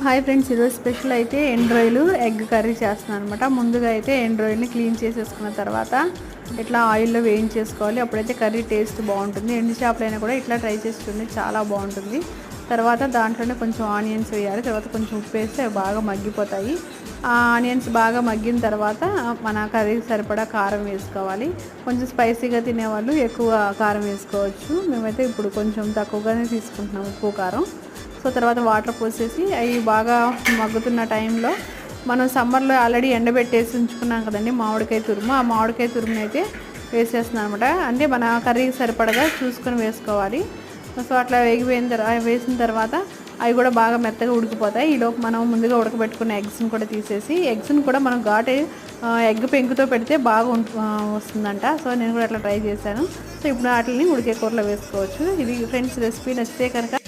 Hi friends, ఈరోజు special అయితే ఎండు రొయ్యలు ఎగ్ కర్రీ చేస్తున్నాను అనమాట. ముందుగా అయితే ఎండు రొయ్యల్ని క్లీన్ చేసేసుకున్న తర్వాత ఇట్లా ఆయిల్లో వేయించేసుకోవాలి. అప్పుడైతే కర్రీ టేస్ట్ బాగుంటుంది. ఎండు చేపలైనా కూడా ఇట్లా ట్రై చేసి చూడండి, చాలా బాగుంటుంది. తర్వాత దాంట్లోనే కొంచెం ఆనియన్స్ వేయాలి. తర్వాత కొంచెం ఉప్పు వేస్తే అవి బాగా మగ్గిపోతాయి. ఆ ఆనియన్స్ బాగా మగ్గిన తర్వాత మన కర్రీకి సరిపడా కారం వేసుకోవాలి. కొంచెం స్పైసీగా తినేవాళ్ళు ఎక్కువ కారం వేసుకోవచ్చు. మేమైతే ఇప్పుడు కొంచెం తక్కువగానే తీసుకుంటున్నాం ఉప్పు కారం. సో తర్వాత వాటర్ పోసేసి అవి బాగా మగ్గుతున్న టైంలో మనం సమ్మర్లో ఆల్రెడీ ఎండబెట్టేసి ఉంచుకున్నాం కదండి మామిడికాయ తురుము. ఆ మామిడికాయ తురుముని అయితే వేసేస్తున్నాను అనమాట. అంటే మన కర్రీకి సరిపడగా చూసుకొని వేసుకోవాలి. సో అట్లా వేసిన తర్వాత అవి కూడా బాగా మెత్తగా ఉడికిపోతాయి. ఈలోపు మనం ముందుగా ఉడకబెట్టుకున్న ఎగ్స్ని కూడా తీసేసి, ఎగ్స్ని కూడా మనం ఎగ్ పెంకుతో పెడితే బాగా వస్తుందంట. సో నేను కూడా అట్లా ట్రై చేశాను. సో ఇప్పుడు వాటిని ఉడికే కూరలో వేసుకోవచ్చు. ఇది ఫ్రెండ్స్ రెసిపీ నచ్చితే కనుక